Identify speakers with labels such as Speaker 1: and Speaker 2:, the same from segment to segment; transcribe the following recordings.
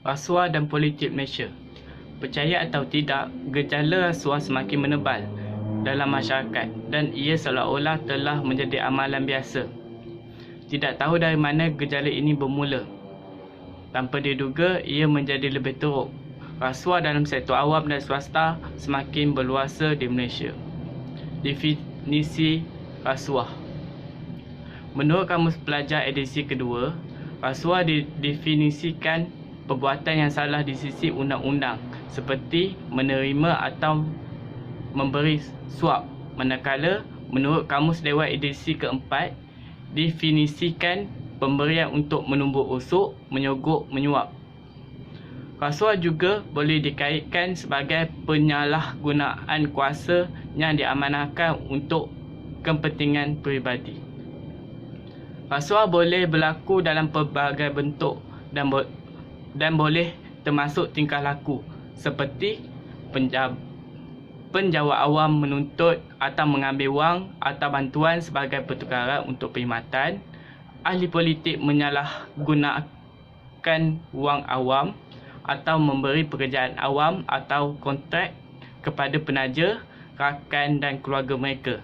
Speaker 1: Rasuah dan politik Malaysia. Percaya atau tidak, gejala rasuah semakin menebal dalam masyarakat dan ia seolah-olah telah menjadi amalan biasa. Tidak tahu dari mana gejala ini bermula. Tanpa diduga, ia menjadi lebih teruk. Rasuah dalam sektor awam dan swasta semakin berluasa di Malaysia. Definisi rasuah. Menurut Kamus Pelajar edisi kedua, rasuah didefinisikan perbuatan yang salah di sisi undang-undang seperti menerima atau memberi suap, manakala menurut Kamus Dewan edisi keempat definisikan pemberian untuk menumbuk rusuk, menyogok, menyuap. Rasuah juga boleh dikaitkan sebagai penyalahgunaan kuasa yang diamanahkan untuk kepentingan peribadi. Rasuah boleh berlaku dalam pelbagai bentuk dan boleh termasuk tingkah laku seperti penjawat awam menuntut atau mengambil wang atau bantuan sebagai pertukaran untuk perkhidmatan, ahli politik menyalahgunakan wang awam atau memberi pekerjaan awam atau kontrak kepada penaja, rakan dan keluarga mereka,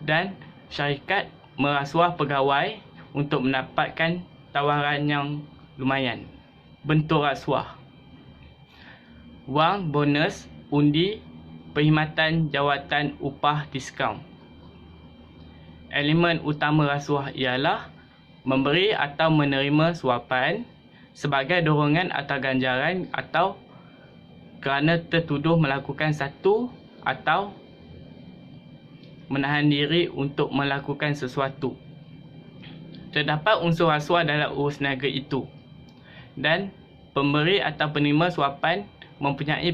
Speaker 1: dan syarikat merasuah pegawai untuk mendapatkan tawaran yang lumayan. Bentuk rasuah: wang, bonus, undi, perkhidmatan jawatan, upah, diskaun. Elemen utama rasuah ialah memberi atau menerima suapan sebagai dorongan atau ganjaran atau kerana tertuduh melakukan satu atau menahan diri untuk melakukan sesuatu. Terdapat unsur rasuah dalam urus niaga itu, dan pemberi atau penerima suapan mempunyai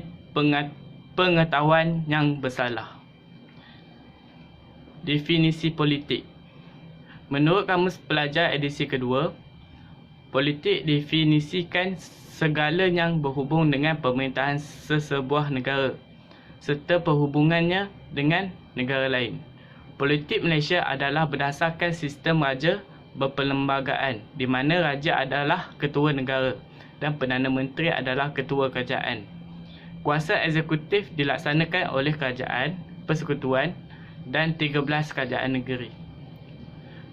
Speaker 1: pengetahuan yang bersalah. Definisi politik. Menurut Kamus Pelajar edisi kedua, politik definisikan segala yang berhubung dengan pemerintahan sesebuah negara serta perhubungannya dengan negara lain. Politik Malaysia adalah berdasarkan sistem raja berperlembagaan di mana raja adalah ketua negara dan Perdana Menteri adalah ketua kerajaan. Kuasa eksekutif dilaksanakan oleh kerajaan, persekutuan dan 13 kerajaan negeri.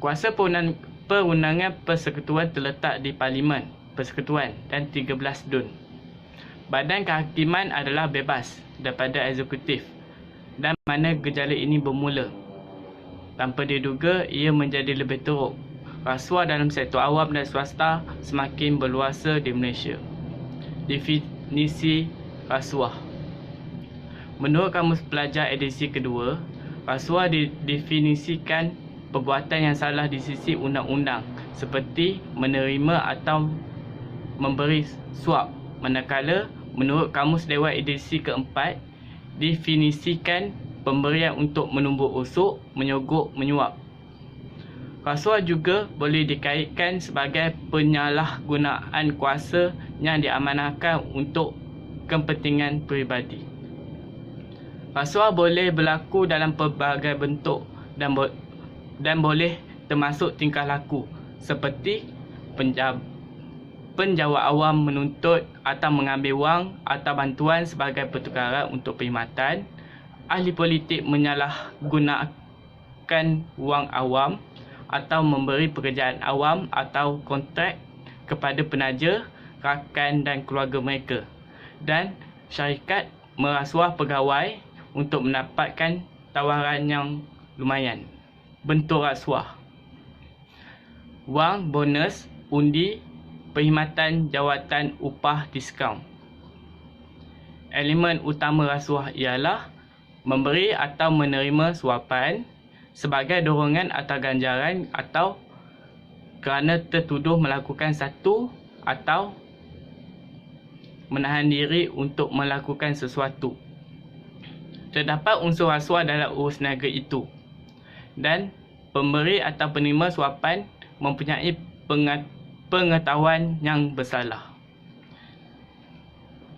Speaker 1: Kuasa perundangan persekutuan terletak di Parlimen, Persekutuan dan 13 DUN. Badan kehakiman adalah bebas daripada eksekutif dan mana gejala ini bermula. Tanpa diduga, ia menjadi lebih teruk. Rasuah dalam sektor awam dan swasta semakin berluasa di Malaysia. Definisi rasuah. Menurut Kamus Pelajar edisi kedua, rasuah didefinisikan perbuatan yang salah di sisi undang-undang seperti menerima atau memberi suap, manakala menurut Kamus Dewan edisi keempat definisikan pemberian untuk menumbuk rusuk, menyogok, menyuap. Rasuah juga boleh dikaitkan sebagai penyalahgunaan kuasa yang diamanahkan untuk kepentingan peribadi. Rasuah boleh berlaku dalam pelbagai bentuk dan boleh termasuk tingkah laku seperti penjawat awam menuntut atau mengambil wang atau bantuan sebagai pertukaran untuk perkhidmatan, ahli politik menyalahgunakan wang awam atau memberi pekerjaan awam atau kontrak kepada penaja, rakan dan keluarga mereka, dan syarikat merasuah pegawai untuk mendapatkan tawaran yang lumayan. Bentuk rasuah: wang, bonus, undi, perkhidmatan jawatan, upah, diskaun. Elemen utama rasuah ialah memberi atau menerima suapan sebagai dorongan atau ganjaran atau kerana tertuduh melakukan satu atau menahan diri untuk melakukan sesuatu. Terdapat unsur rasuah dalam urus niaga itu, dan pemberi atau penerima suapan mempunyai pengetahuan yang bersalah.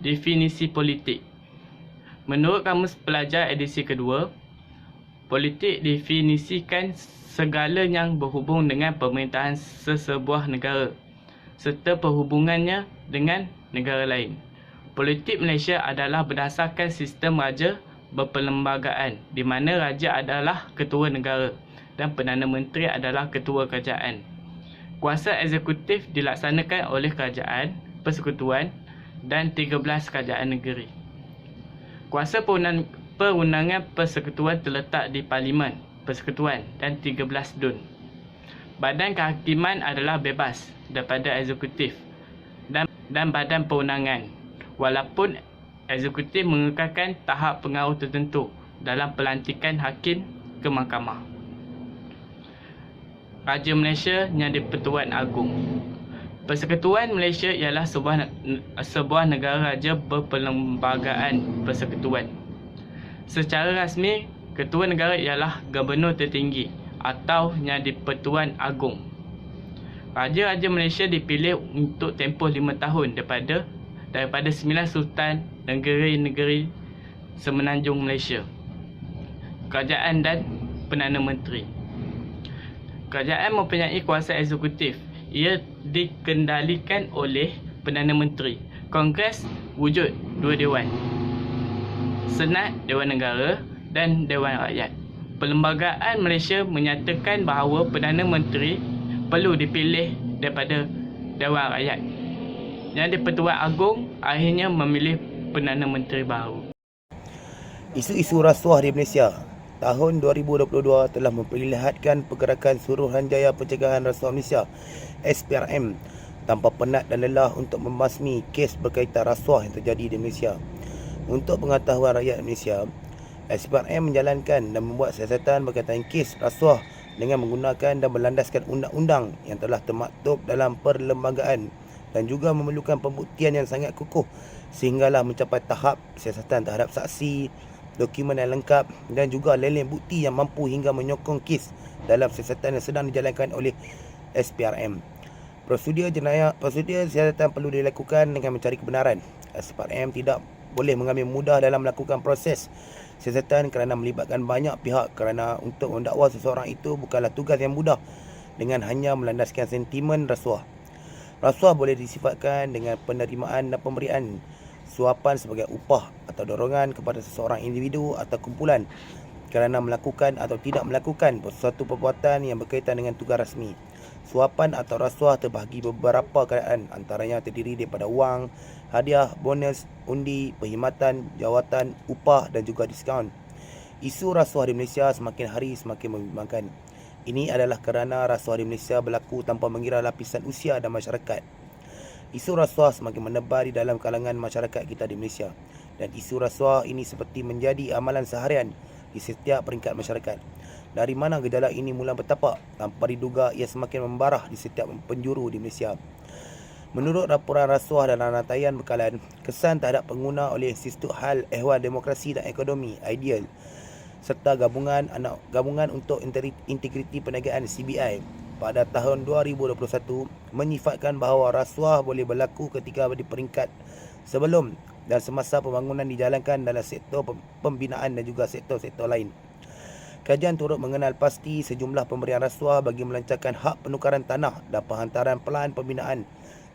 Speaker 1: Definisi politik. Menurut Kamus Pelajar edisi kedua, politik definisikan segala yang berhubung dengan pemerintahan sesebuah negara serta perhubungannya dengan negara lain. Politik Malaysia adalah berdasarkan sistem raja berperlembagaan di mana raja adalah ketua negara dan Perdana Menteri adalah ketua kerajaan. Kuasa eksekutif dilaksanakan oleh kerajaan, persekutuan dan 13 kerajaan negeri. Kuasa perundangan persekutuan terletak di Parlimen Persekutuan dan 13 DUN. Badan kehakiman adalah bebas daripada eksekutif dan badan perundangan, walaupun eksekutif mengekalkan tahap pengaruh tertentu dalam pelantikan hakim ke mahkamah. Raja Malaysia yang di-Pertuan Agong. Persekutuan Malaysia ialah sebuah negara raja berperlembagaan persekutuan. Secara rasmi, ketua negara ialah Gubernur Tertinggi atau yang di-Pertuan Agong. Raja-Raja Malaysia dipilih untuk tempoh 5 tahun daripada 9 Sultan negeri-negeri Semenanjung Malaysia, Kerajaan dan Perdana Menteri. Kerajaan mempunyai kuasa eksekutif. Ia dikendalikan oleh Perdana Menteri. Kongres wujud 2 dewan, Senat, Dewan Negara dan Dewan Rakyat. Perlembagaan Malaysia menyatakan bahawa Perdana Menteri perlu dipilih daripada Dewan Rakyat. Yang di-Pertuan Agong akhirnya memilih Perdana Menteri baru.
Speaker 2: Isu-isu rasuah di Malaysia tahun 2022 telah memperlihatkan pergerakan Suruhanjaya Pencegahan Rasuah Malaysia SPRM tanpa penat dan lelah untuk membasmi kes berkaitan rasuah yang terjadi di Malaysia. Untuk pengetahuan rakyat Malaysia, SPRM menjalankan dan membuat siasatan berkaitan kes rasuah dengan menggunakan dan berlandaskan undang-undang yang telah termaktub dalam perlembagaan dan juga memerlukan pembuktian yang sangat kukuh sehinggalah mencapai tahap siasatan terhadap saksi, dokumen yang lengkap dan juga leleng bukti yang mampu hingga menyokong kes dalam siasatan yang sedang dijalankan oleh SPRM. Prosedur siasatan perlu dilakukan dengan mencari kebenaran. SPRM tidak boleh mengambil mudah dalam melakukan proses siasatan kerana melibatkan banyak pihak, kerana untuk mendakwa seseorang itu bukanlah tugas yang mudah dengan hanya melandaskan sentimen rasuah. Rasuah boleh disifatkan dengan penerimaan dan pemberian suapan sebagai upah atau dorongan kepada seseorang individu atau kumpulan kerana melakukan atau tidak melakukan sesuatu perbuatan yang berkaitan dengan tugas rasmi. Suapan atau rasuah terbahagi beberapa keadaan, antaranya terdiri daripada wang, hadiah, bonus, undi, perkhidmatan, jawatan, upah dan juga diskaun. Isu rasuah di Malaysia semakin hari semakin membimbangkan. Ini adalah kerana rasuah di Malaysia berlaku tanpa mengira lapisan usia dan masyarakat. Isu rasuah semakin menebar di dalam kalangan masyarakat kita di Malaysia, dan isu rasuah ini seperti menjadi amalan seharian di setiap peringkat masyarakat. Dari mana gejala ini mula bertapak? Tanpa diduga ia semakin membarah di setiap penjuru di Malaysia. Menurut laporan rasuah dan rantaian bekalan kesan terhadap pengguna oleh Institut Hal Ehwal Demokrasi dan Ekonomi Ideal serta Gabungan untuk Integriti Perniagaan CBI pada tahun 2021 menyifatkan bahawa rasuah boleh berlaku ketika di peringkat sebelum dan semasa pembangunan dijalankan dalam sektor pembinaan dan juga sektor-sektor lain. Kajian turut mengenal pasti sejumlah pemberian rasuah bagi melancarkan hak penukaran tanah dan penghantaran pelan pembinaan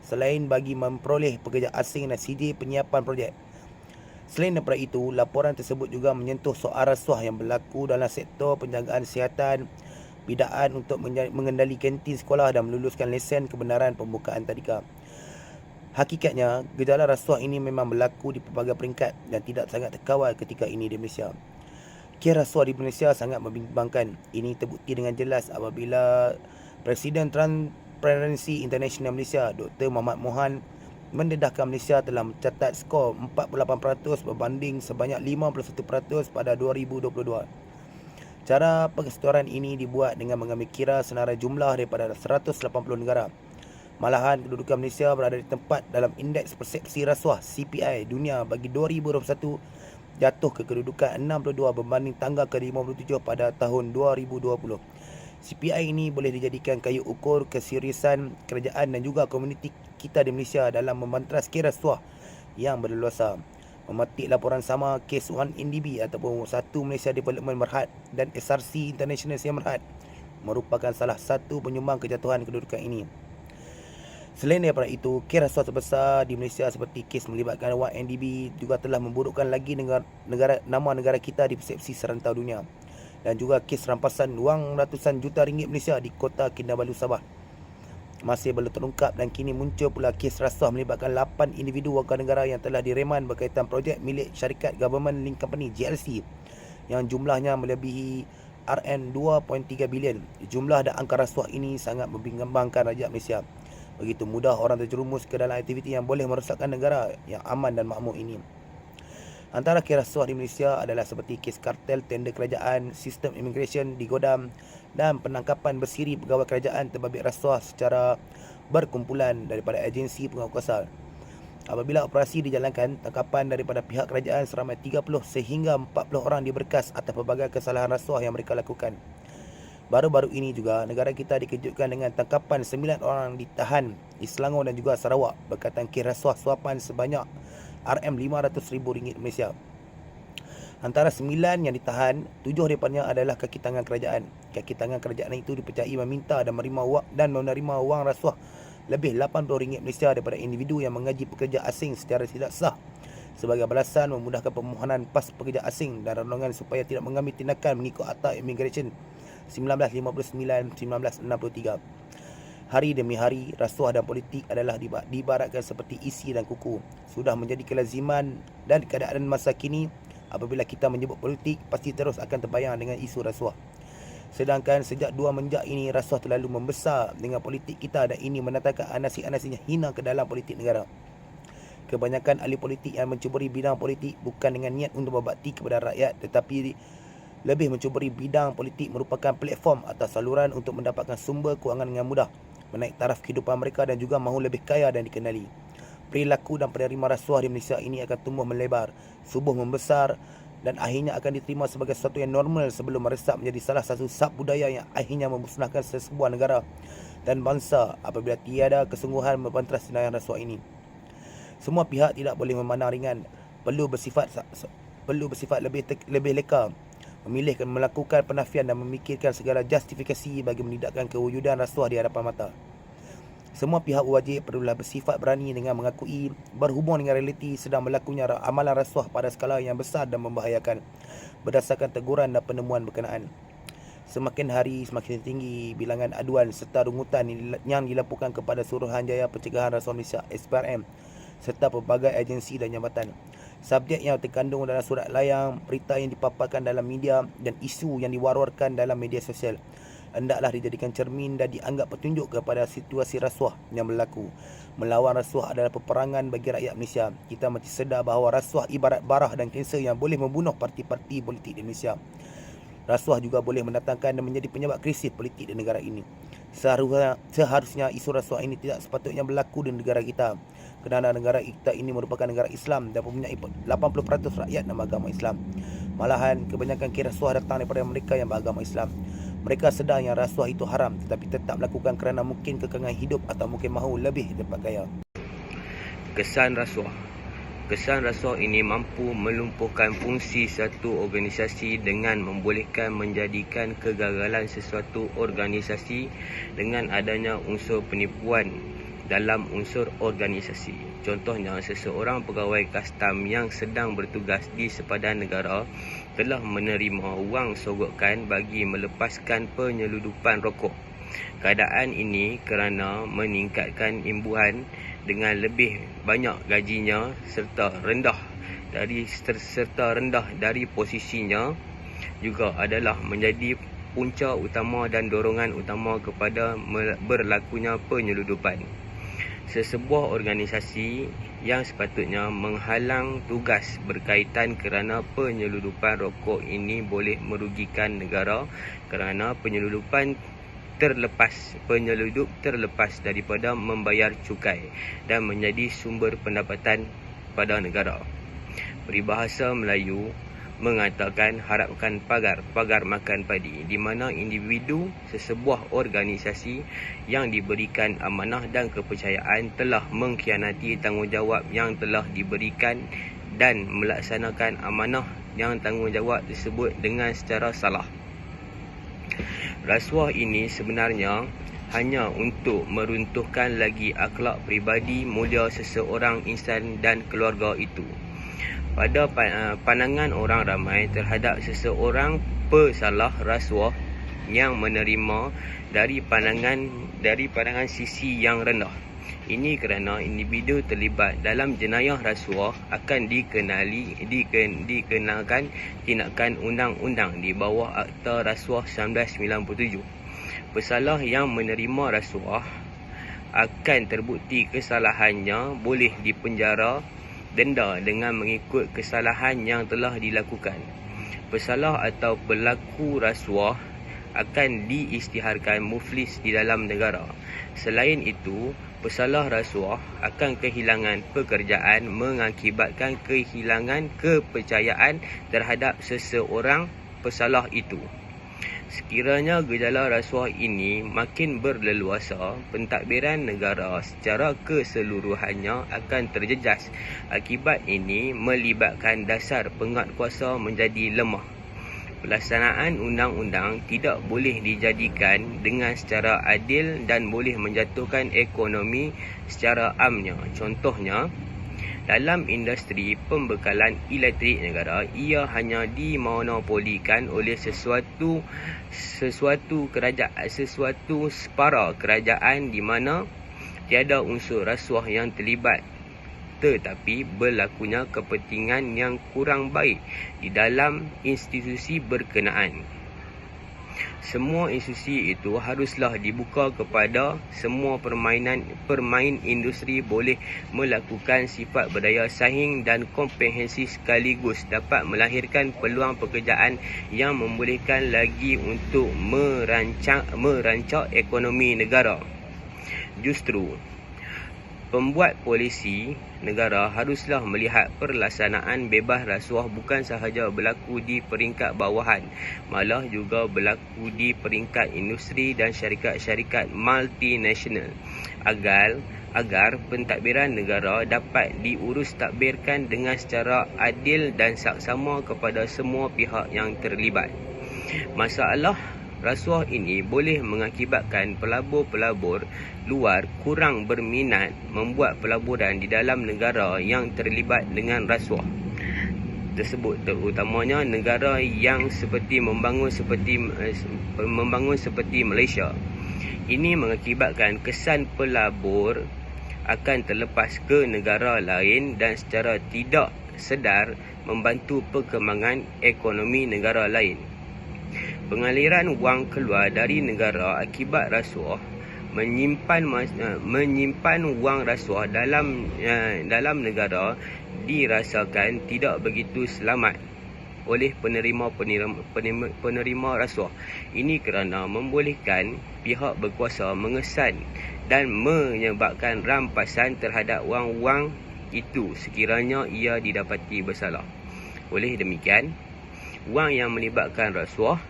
Speaker 2: selain bagi memperoleh pekerja asing dan CD penyiapan projek. Selain daripada itu, laporan tersebut juga menyentuh soal rasuah yang berlaku dalam sektor penjagaan kesihatan, bidaan untuk mengendali kantin sekolah dan meluluskan lesen kebenaran pembukaan tadika. Hakikatnya, gejala rasuah ini memang berlaku di pelbagai peringkat dan tidak sangat terkawal ketika ini di Malaysia. Kes rasuah di Malaysia sangat membimbangkan. Ini terbukti dengan jelas apabila Presiden Transparency International Malaysia, Dr. Muhammad Mohan, mendedahkan Malaysia telah mencatat skor 48% berbanding sebanyak 51% pada 2022. Cara persetujuan ini dibuat dengan mengambil kira senarai jumlah daripada 180 negara. Malahan kedudukan Malaysia berada di tempat dalam Indeks Persepsi Rasuah CPI Dunia bagi 2021 jatuh ke kedudukan 62 berbanding tangga ke-57 pada tahun 2020. CPI ini boleh dijadikan kayu ukur keseriusan kerajaan dan juga komuniti kita di Malaysia dalam membantras kes rasuah yang berleluasa. Memetik laporan sama, kes 1MDB ataupun Satu Malaysia Development Berhad dan SRC International Siam Berhad merupakan salah satu penyumbang kejatuhan kedudukan ini. Selain daripada itu, kes rasuah terbesar di Malaysia seperti kes melibatkan YNDB juga telah memburukkan lagi nama negara kita di persepsi serantau dunia. Dan juga kes rampasan wang ratusan juta ringgit Malaysia di Kota Kinabalu, Sabah masih belum terungkap, dan kini muncul pula kes rasuah melibatkan 8 individu warga negara yang telah direman berkaitan projek milik syarikat Government Link Company GLC yang jumlahnya melebihi Rm 2.3 bilion. Jumlah dan angka rasuah ini sangat membimbangkan rakyat Malaysia. Begitu mudah orang terjerumus ke dalam aktiviti yang boleh merosakkan negara yang aman dan makmur ini. Antara kes rasuah di Malaysia adalah seperti kes kartel tender kerajaan, sistem immigration digodam dan penangkapan bersiri pegawai kerajaan terbabit rasuah secara berkumpulan daripada agensi penguatkuasa. Apabila operasi dijalankan, tangkapan daripada pihak kerajaan seramai 30 sehingga 40 orang diberkas atas pelbagai kesalahan rasuah yang mereka lakukan. Baru-baru ini juga, negara kita dikejutkan dengan tangkapan 9 orang ditahan di Selangor dan juga Sarawak berkaitan kes rasuah suapan sebanyak RM500,000 Malaysia. Antara 9 yang ditahan, 7 daripadanya adalah kaki tangan kerajaan. Kaki tangan kerajaan itu dipercayai meminta dan menerima wang rasuah lebih RM80 Malaysia daripada individu yang mengaji pekerja asing secara tidak sah sebagai balasan memudahkan permohonan pas pekerja asing dan rondongan supaya tidak mengambil tindakan mengikut Akta Immigration 1959-1963. Hari demi hari, rasuah dan politik adalah diibaratkan seperti isi dan kuku. Sudah menjadi kelaziman dan keadaan masa kini, apabila kita menyebut politik, pasti terus akan terbayang dengan isu rasuah. Sedangkan sejak 2 menjak ini, rasuah terlalu membesar dengan politik kita dan ini mendatangkan anasi-anasinya hina ke dalam politik negara. Kebanyakan ahli politik yang mencuburi bidang politik bukan dengan niat untuk berbakti kepada rakyat, tetapi lebih mencuburi bidang politik merupakan platform atau saluran untuk mendapatkan sumber kewangan dengan mudah, menaik taraf kehidupan mereka dan juga mahu lebih kaya dan dikenali. Perilaku dan penerima rasuah di Malaysia ini akan tumbuh melebar, subuh membesar dan akhirnya akan diterima sebagai sesuatu yang normal sebelum meresap menjadi salah satu sub budaya yang akhirnya memusnahkan sesebuah negara dan bangsa apabila tiada kesungguhan membantras tindakan rasuah ini. Semua pihak tidak boleh memandang ringan, perlu bersifat lebih leka, memilih melakukan penafian dan memikirkan segala justifikasi bagi menidakkan kewujudan rasuah di hadapan mata. Semua pihak wajib perlulah bersifat berani dengan mengakui berhubung dengan realiti sedang berlakunya amalan rasuah pada skala yang besar dan membahayakan berdasarkan teguran dan penemuan berkenaan. Semakin hari semakin tinggi bilangan aduan serta rungutan yang dilaporkan kepada Suruhanjaya Pencegahan Rasuah Malaysia SPRM serta pelbagai agensi dan jabatan. Subjek yang terkandung dalam surat layang, berita yang dipaparkan dalam media dan isu yang diwar-warkan dalam media sosial hendaklah dijadikan cermin dan dianggap petunjuk kepada situasi rasuah yang berlaku. Melawan rasuah adalah peperangan bagi rakyat Malaysia. Kita mesti sedar bahawa rasuah ibarat barah dan kanser yang boleh membunuh parti-parti politik di Malaysia. Rasuah juga boleh mendatangkan dan menjadi penyebab krisis politik di negara ini. Seharusnya isu rasuah ini tidak sepatutnya berlaku di negara kita, kerana negara kita ini merupakan negara Islam dan mempunyai 80% rakyat yang beragama Islam. Malahan kebanyakan kes rasuah datang daripada mereka yang beragama Islam. Mereka sedar yang rasuah itu haram tetapi tetap melakukan kerana mungkin kekangan hidup atau mungkin mahu lebih dapat kaya.
Speaker 3: Kesan rasuah. Kesan rasuah ini mampu melumpuhkan fungsi satu organisasi dengan membolehkan menjadikan kegagalan sesuatu organisasi dengan adanya unsur penipuan dalam unsur organisasi. Contohnya, seseorang pegawai kastam yang sedang bertugas di sepadan negara telah menerima wang sogokan bagi melepaskan penyeludupan rokok. Keadaan ini kerana meningkatkan imbuhan dengan lebih banyak gajinya serta rendah dari posisinya juga adalah menjadi punca utama dan dorongan utama kepada berlakunya penyeludupan. Sesebuah organisasi yang sepatutnya menghalang tugas berkaitan kerana penyeludupan rokok ini boleh merugikan negara kerana penyelundup terlepas daripada membayar cukai dan menjadi sumber pendapatan pada negara. Peribahasa Melayu mengatakan harapkan pagar makan padi, di mana individu sesebuah organisasi yang diberikan amanah dan kepercayaan telah mengkhianati tanggungjawab yang telah diberikan dan melaksanakan amanah yang tanggungjawab tersebut dengan secara salah. Rasuah ini sebenarnya hanya untuk meruntuhkan lagi akhlak peribadi mulia seseorang insan dan keluarga itu. Pada pandangan orang ramai terhadap seseorang pesalah rasuah yang menerima dari pandangan sisi yang rendah. Ini kerana individu terlibat dalam jenayah rasuah akan dikenakan tindakan undang-undang di bawah Akta Rasuah 1997. Pesalah yang menerima rasuah akan terbukti kesalahannya boleh dipenjara denda dengan mengikut kesalahan yang telah dilakukan. Pesalah atau pelaku rasuah akan diisytiharkan muflis di dalam negara. Selain itu, pesalah rasuah akan kehilangan pekerjaan mengakibatkan kehilangan kepercayaan terhadap seseorang pesalah itu. Sekiranya gejala rasuah ini makin berleluasa, pentadbiran negara secara keseluruhannya akan terjejas. Akibat ini melibatkan dasar penguatkuasa menjadi lemah. Pelaksanaan undang-undang tidak boleh dijadikan dengan secara adil dan boleh menjatuhkan ekonomi secara amnya. Contohnya, dalam industri pembekalan elektrik negara, ia hanya dimonopolikan oleh sesuatu separa kerajaan di mana tiada unsur rasuah yang terlibat, tetapi berlakunya kepentingan yang kurang baik di dalam institusi berkenaan. Semua institusi itu haruslah dibuka kepada semua pemain industri boleh melakukan sifat berdaya saing dan komprehensif sekaligus dapat melahirkan peluang pekerjaan yang membolehkan lagi untuk merancang ekonomi negara. Justru, pembuat polisi negara haruslah melihat pelaksanaan bebas rasuah bukan sahaja berlaku di peringkat bawahan, malah juga berlaku di peringkat industri dan syarikat-syarikat multinasional agar pentadbiran negara dapat diurus tadbirkan dengan secara adil dan saksama kepada semua pihak yang terlibat. Masalah rasuah ini boleh mengakibatkan pelabur-pelabur luar kurang berminat membuat pelaburan di dalam negara yang terlibat dengan rasuah tersebut, terutamanya negara yang membangun seperti Malaysia. Ini mengakibatkan kesan pelabur akan terlepas ke negara lain dan secara tidak sedar membantu perkembangan ekonomi negara lain. Pengaliran wang keluar dari negara akibat rasuah menyimpan wang rasuah dalam negara dirasakan tidak begitu selamat oleh penerima rasuah. Ini kerana membolehkan pihak berkuasa mengesan dan menyebabkan rampasan terhadap wang-wang itu sekiranya ia didapati bersalah. Oleh demikian, wang yang melibatkan rasuah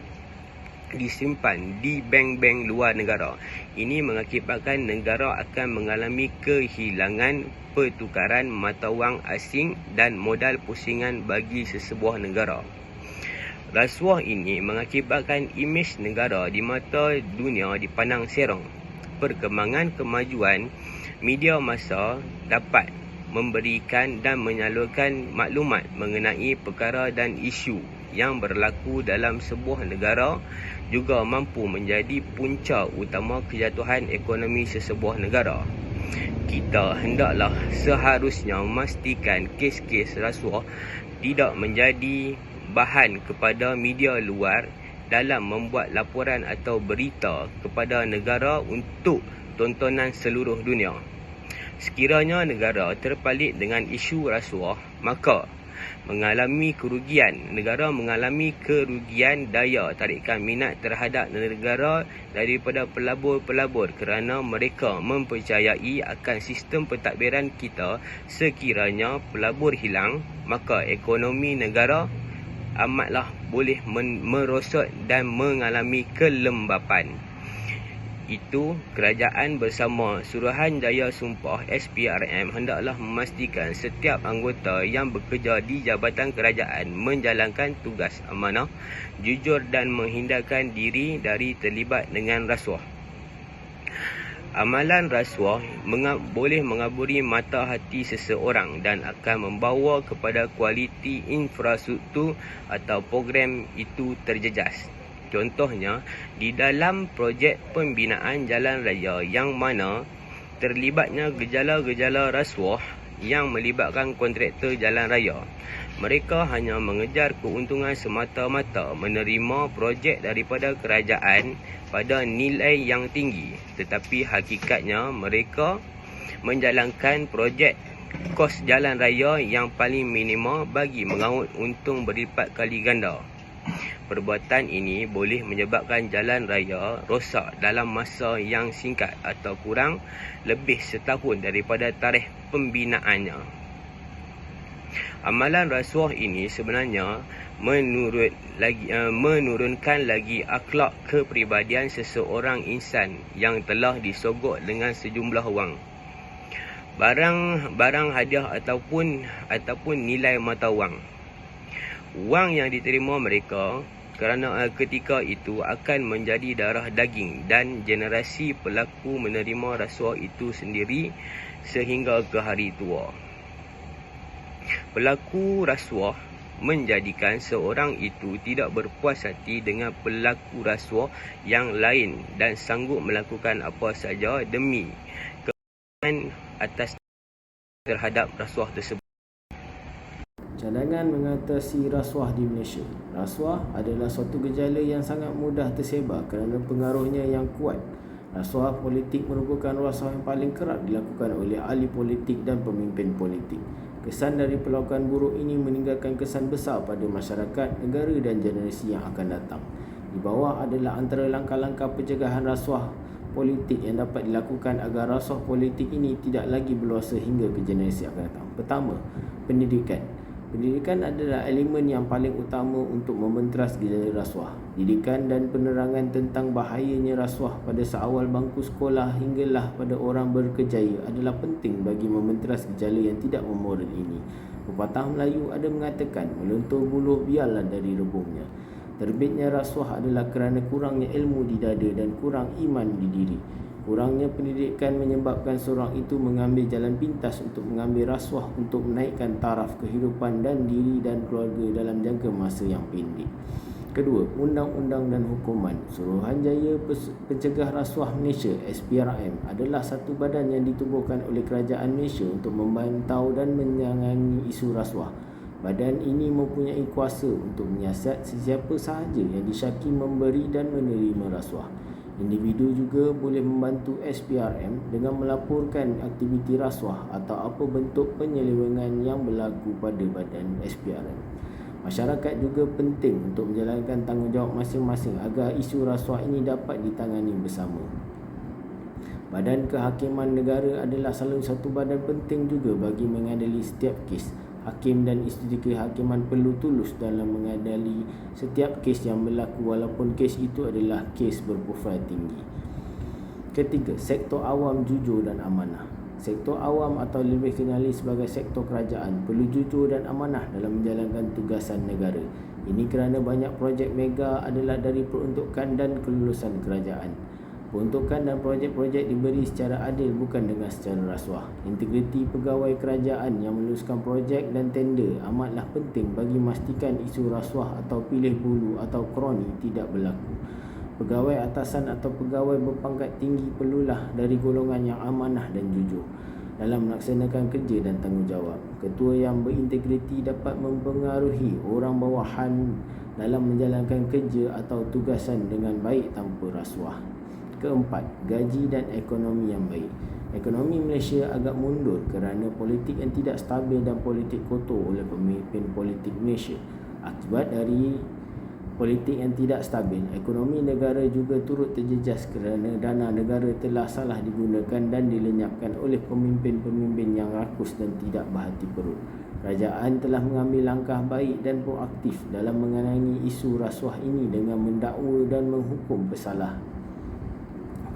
Speaker 3: disimpan di bank-bank luar negara. Ini mengakibatkan negara akan mengalami kehilangan pertukaran mata wang asing dan modal pusingan bagi sesebuah negara. Rasuah ini mengakibatkan imej negara di mata dunia dipandang serong. Perkembangan kemajuan media massa dapat memberikan dan menyalurkan maklumat mengenai perkara dan isu yang berlaku dalam sebuah negara juga mampu menjadi punca utama kejatuhan ekonomi sesebuah negara. Kita hendaklah seharusnya memastikan kes-kes rasuah tidak menjadi bahan kepada media luar dalam membuat laporan atau berita kepada negara untuk tontonan seluruh dunia. Sekiranya negara terpalit dengan isu rasuah, maka negara mengalami kerugian daya tarikan minat terhadap negara daripada pelabur-pelabur kerana mereka mempercayai akan sistem pentadbiran kita. Sekiranya pelabur hilang, maka ekonomi negara amatlah boleh merosot dan mengalami kelembapan. Itu, kerajaan bersama Suruhanjaya Sumpah SPRM hendaklah memastikan setiap anggota yang bekerja di jabatan kerajaan menjalankan tugas amanah, jujur dan menghindarkan diri dari terlibat dengan rasuah. Amalan rasuah boleh mengaburi mata hati seseorang dan akan membawa kepada kualiti infrastruktur atau program itu terjejas. Contohnya, di dalam projek pembinaan jalan raya yang mana terlibatnya gejala-gejala rasuah yang melibatkan kontraktor jalan raya. Mereka hanya mengejar keuntungan semata-mata, menerima projek daripada kerajaan pada nilai yang tinggi, tetapi hakikatnya mereka menjalankan projek kos jalan raya yang paling minima bagi mengaut untung berlipat kali ganda. Perbuatan ini boleh menyebabkan jalan raya rosak dalam masa yang singkat atau kurang lebih setahun daripada tarikh pembinaannya. Amalan rasuah ini sebenarnya menurunkan lagi akhlak kepribadian seseorang insan yang telah disogok dengan sejumlah wang, barang hadiah ataupun nilai mata wang. Wang yang diterima mereka kerana ketika itu akan menjadi darah daging dan generasi pelaku menerima rasuah itu sendiri sehingga ke hari tua. Pelaku rasuah menjadikan seorang itu tidak berpuas hati dengan pelaku rasuah yang lain dan sanggup melakukan apa saja demi kemenangan atas terhadap rasuah tersebut.
Speaker 4: Cadangan mengatasi rasuah di Malaysia. Rasuah adalah suatu gejala yang sangat mudah tersebar kerana pengaruhnya yang kuat. Rasuah politik merupakan rasuah yang paling kerap dilakukan oleh ahli politik dan pemimpin politik. Kesan dari perlakuan buruk ini meninggalkan kesan besar pada masyarakat, negara dan generasi yang akan datang. Di bawah adalah antara langkah-langkah pencegahan rasuah politik yang dapat dilakukan agar rasuah politik ini tidak lagi berluasa hingga ke generasi akan datang. Pertama, pendidikan. Pendidikan adalah elemen yang paling utama untuk membenteras gejala rasuah. Didikan dan penerangan tentang bahayanya rasuah pada seawal bangku sekolah hinggalah pada orang berkejaya adalah penting bagi membenteras gejala yang tidak memoral ini. Pepatah Melayu ada mengatakan, melontur buluh biarlah dari rebungnya. Terbitnya rasuah adalah kerana kurangnya ilmu di dada dan kurang iman di diri. Kurangnya pendidikan menyebabkan seorang itu mengambil jalan pintas untuk mengambil rasuah untuk menaikkan taraf kehidupan dan diri dan keluarga dalam jangka masa yang pendek. Kedua, undang-undang dan hukuman. Suruhanjaya Pencegah Rasuah Malaysia (SPRM) adalah satu badan yang ditubuhkan oleh Kerajaan Malaysia untuk memantau dan menangani isu rasuah. Badan ini mempunyai kuasa untuk menyiasat sesiapa sahaja yang disyaki memberi dan menerima rasuah. Individu juga boleh membantu SPRM dengan melaporkan aktiviti rasuah atau apa bentuk penyelewengan yang berlaku pada badan SPRM. Masyarakat juga penting untuk menjalankan tanggungjawab masing-masing agar isu rasuah ini dapat ditangani bersama. Badan Kehakiman Negara adalah salah satu badan penting juga bagi mengadili setiap kes. Hakim dan institusi kehakiman perlu tulus dalam mengadili setiap kes yang berlaku walaupun kes itu adalah kes berprofil tinggi. Ketiga, sektor awam jujur dan amanah. Sektor awam atau lebih dikenali sebagai sektor kerajaan perlu jujur dan amanah dalam menjalankan tugasan negara. Ini kerana banyak projek mega adalah dari peruntukan dan kelulusan kerajaan. Peruntukan dan projek-projek diberi secara adil bukan dengan secara rasuah. Integriti pegawai kerajaan yang meneruskan projek dan tender amatlah penting bagi memastikan isu rasuah atau pilih bulu atau kroni tidak berlaku. Pegawai atasan atau pegawai berpangkat tinggi perlulah dari golongan yang amanah dan jujur dalam melaksanakan kerja dan tanggungjawab. Ketua yang berintegriti dapat mempengaruhi orang bawahan dalam menjalankan kerja atau tugasan dengan baik tanpa rasuah. Keempat, gaji dan ekonomi yang baik. Ekonomi Malaysia agak mundur kerana politik yang tidak stabil dan politik kotor oleh pemimpin politik Malaysia. Akibat dari politik yang tidak stabil, ekonomi negara juga turut terjejas kerana dana negara telah salah digunakan dan dilenyapkan oleh pemimpin-pemimpin yang rakus dan tidak berhati perut. Kerajaan telah mengambil langkah baik dan proaktif dalam mengenangi isu rasuah ini dengan mendakwa dan menghukum pesalah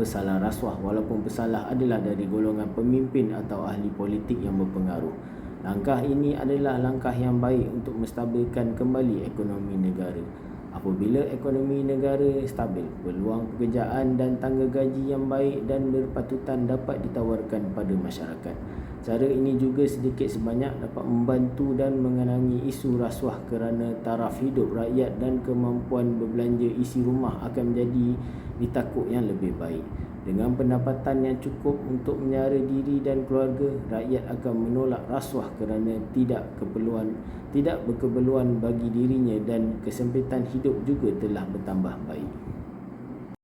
Speaker 4: rasuah walaupun pesalah adalah dari golongan pemimpin atau ahli politik yang berpengaruh. Langkah ini adalah langkah yang baik untuk menstabilkan kembali ekonomi negara. Apabila ekonomi negara stabil, peluang pekerjaan dan tangga gaji yang baik dan berpatutan dapat ditawarkan pada masyarakat. Cara ini juga sedikit sebanyak dapat membantu dan mengenangi isu rasuah kerana taraf hidup rakyat dan kemampuan berbelanja isi rumah akan menjadi ditakut yang lebih baik. Dengan pendapatan yang cukup untuk menyara diri dan keluarga, rakyat akan menolak rasuah kerana tidak berkeperluan bagi dirinya dan kesempitan hidup juga telah bertambah baik.